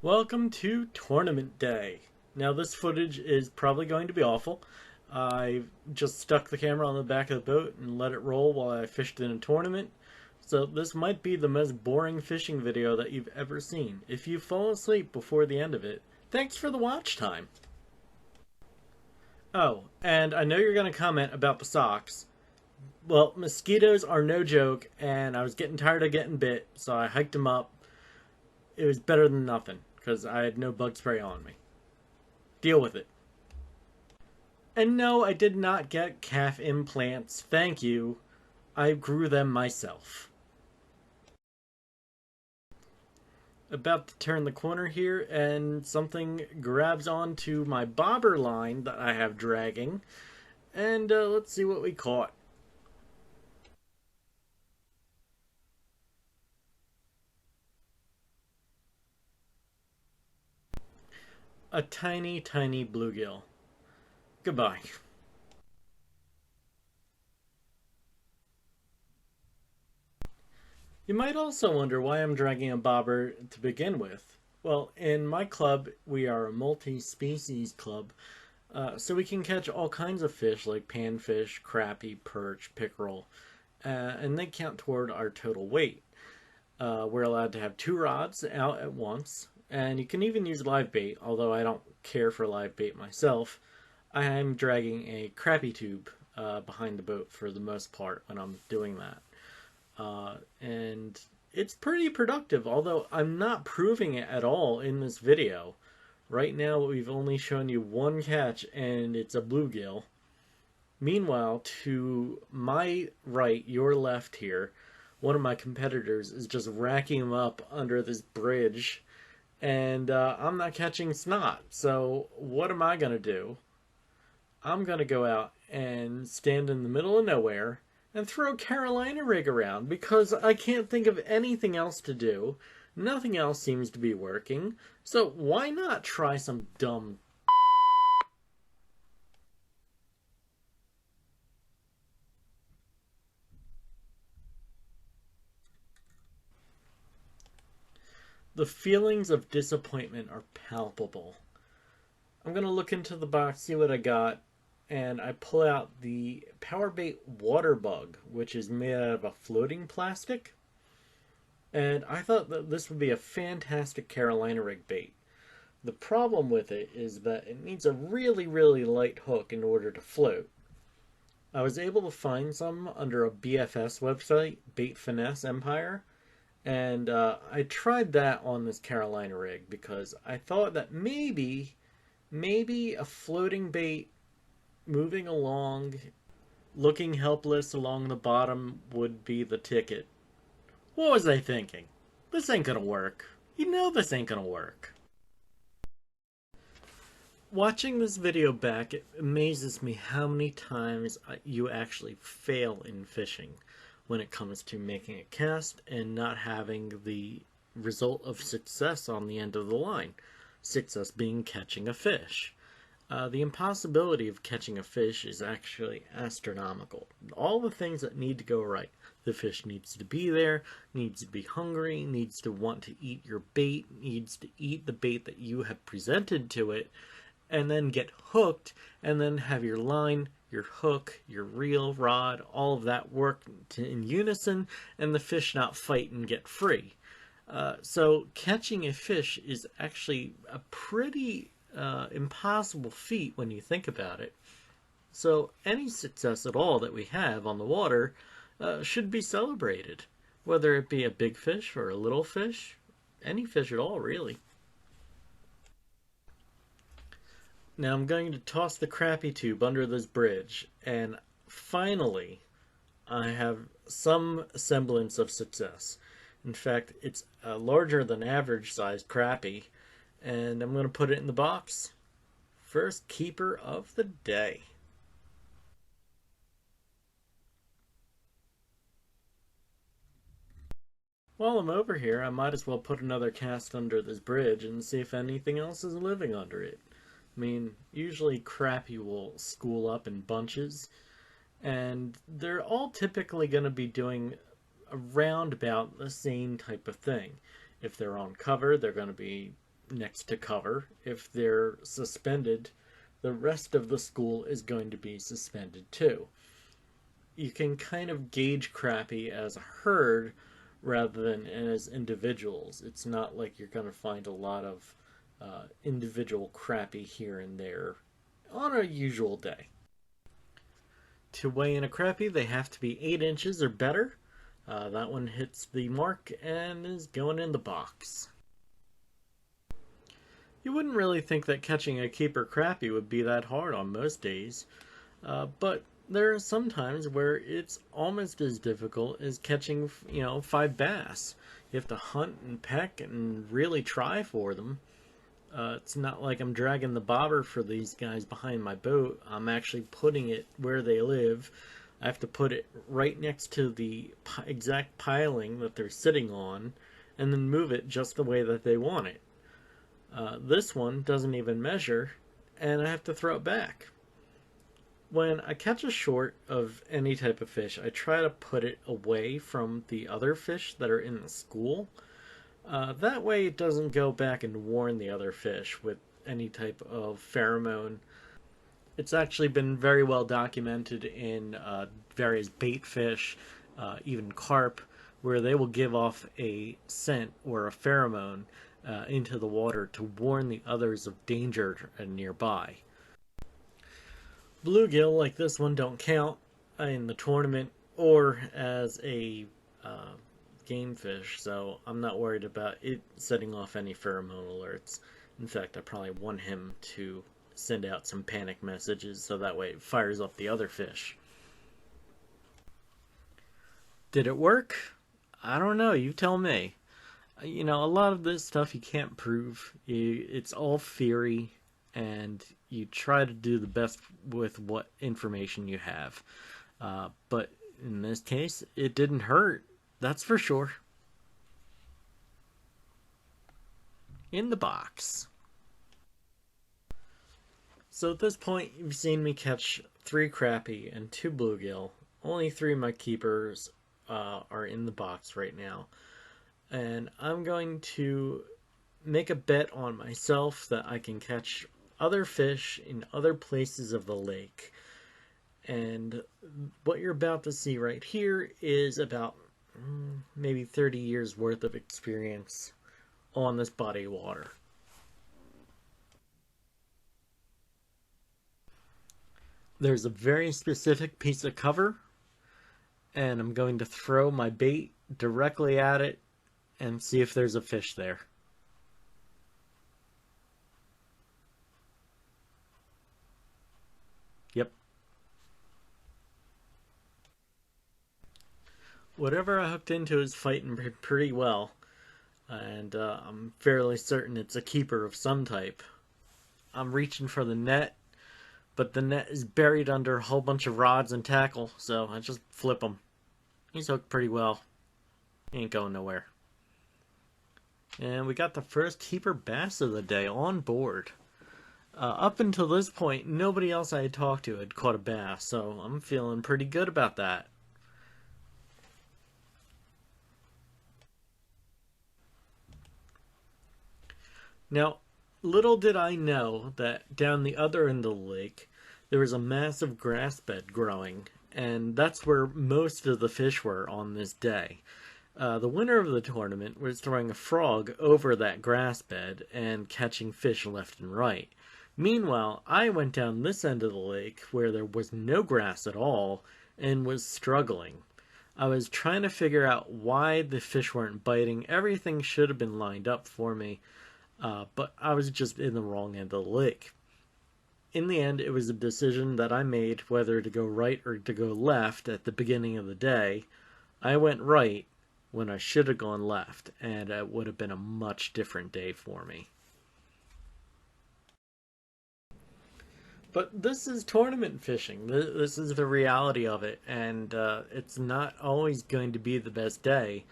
Welcome to Tournament Day. Now this footage is probably going to be awful. I just stuck the camera on the back of the boat and let it roll while I fished in a tournament. So this might be the most boring fishing video that you've ever seen. If you fall asleep before the end of it, thanks for the watch time. Oh, and I know you're going to comment about the socks. Well, mosquitoes are no joke, and I was getting tired of getting bit, so I hiked them up. It was better than nothing, because I had no bug spray on me. Deal with it. And no, I did not get calf implants, thank you. I grew them myself. About to turn the corner here, and something grabs onto my bobber line that I have dragging. And let's see what we caught. A tiny, tiny bluegill. Goodbye. You might also wonder why I'm dragging a bobber to begin with. Well, in my club, we are a multi-species club, so we can catch all kinds of fish like panfish, crappie, perch, pickerel, and they count toward our total weight. We're allowed to have 2 rods out at once, and you can even use live bait, although I don't care for live bait myself. I'm dragging a crappie tube behind the boat for the most part when I'm doing that. And it's pretty productive, although I'm not proving it at all in this video. Right now we've only shown you one catch, and it's a bluegill. Meanwhile, to my right, your left here, one of my competitors is just racking them up under this bridge, and I'm not catching snot. So what am I gonna do? I'm gonna go out and stand in the middle of nowhere and throw Carolina rig around because I can't think of anything else to do. Nothing else seems to be working. So why not try some dumb... The feelings of disappointment are palpable. I'm going to look into the box, see what I got, and I pull out the Powerbait Water Bug, which is made out of a floating plastic. And I thought that this would be a fantastic Carolina rig bait. The problem with it is that it needs a really, really light hook in order to float. I was able to find some under a BFS website, Bait Finesse Empire, and I tried that on this Carolina rig because I thought that maybe a floating bait moving along, looking helpless along the bottom would be the ticket. What was I thinking? This ain't gonna work. You know this ain't gonna work. Watching this video back, it amazes me how many times you actually fail in fishing when it comes to making a cast and not having the result of success on the end of the line. Success being catching a fish. The impossibility of catching a fish is actually astronomical. All the things that need to go right. The fish needs to be there, needs to be hungry, needs to want to eat your bait, needs to eat the bait that you have presented to it, and then get hooked, and then have your line, your hook, your reel, rod, all of that work in unison, and the fish not fight and get free. So catching a fish is actually a pretty impossible feat when you think about it. So any success at all that we have on the water should be celebrated, whether it be a big fish or a little fish, any fish at all, really. Now I'm going to toss the crappie tube under this bridge, and finally I have some semblance of success. In fact, it's a larger than average sized crappie, and I'm going to put it in the box. First keeper of the day. While I'm over here, I might as well put another cast under this bridge and see if anything else is living under it. I mean, usually crappie will school up in bunches, and they're all typically going to be doing around about the same type of thing. If they're on cover, they're going to be next to cover. If they're suspended, the rest of the school is going to be suspended too. You can kind of gauge crappie as a herd rather than as individuals. It's not like you're going to find a lot of individual crappie here and there on a usual day. To weigh in a crappie, they have to be 8 inches or better. That one hits the mark and is going in the box. You wouldn't really think that catching a keeper crappie would be that hard on most days, but there are some times where it's almost as difficult as catching, 5 bass. You have to hunt and peck and really try for them. It's not like I'm dragging the bobber for these guys behind my boat. I'm actually putting it where they live. I have to put it right next to the exact piling that they're sitting on and then move it just the way that they want it. This one doesn't even measure, and I have to throw it back. When I catch a short of any type of fish, I try to put it away from the other fish that are in the school. That way it doesn't go back and warn the other fish with any type of pheromone. It's actually been very well documented in various bait fish, even carp, where they will give off a scent or a pheromone into the water to warn the others of danger nearby. Bluegill like this one don't count in the tournament or as a game fish, so I'm not worried about it setting off any pheromone alerts. In fact, I probably want him to send out some panic messages so that way it fires up the other fish. Did it work? I don't know, you tell me. A lot of this stuff you can't prove. It's all theory, and you try to do the best with what information you have. But in this case, it didn't hurt. That's for sure. In the box. So at this point, you've seen me catch 3 crappie and 2 bluegill. Only 3 of my keepers are in the box right now. And I'm going to make a bet on myself that I can catch other fish in other places of the lake. And what you're about to see right here is about maybe 30 years worth of experience on this body of water. There's a very specific piece of cover, and I'm going to throw my bait directly at it and see if there's a fish there. Yep. Whatever I hooked into is fighting pretty well, and I'm fairly certain it's a keeper of some type. I'm reaching for the net, but the net is buried under a whole bunch of rods and tackle, so I just flip him. He's hooked pretty well. He ain't going nowhere. And we got the first keeper bass of the day on board. Up until this point, nobody else I had talked to had caught a bass, so I'm feeling pretty good about that. Now, little did I know that down the other end of the lake, there was a massive grass bed growing, and that's where most of the fish were on this day. The winner of the tournament was throwing a frog over that grass bed and catching fish left and right. Meanwhile, I went down this end of the lake where there was no grass at all and was struggling. I was trying to figure out why the fish weren't biting. Everything should have been lined up for me, but I was just in the wrong end of the lake. In the end, it was a decision that I made whether to go right or to go left at the beginning of the day. I went right, when I should have gone left, and it would have been a much different day for me. But this is tournament fishing. This is the reality of it, and it's not always going to be the best day.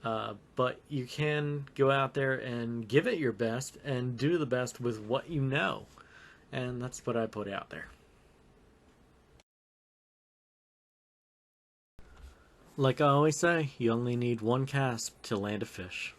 But you can go out there and give it your best and do the best with what you know. And that's what I put out there. Like I always say, you only need one cast to land a fish.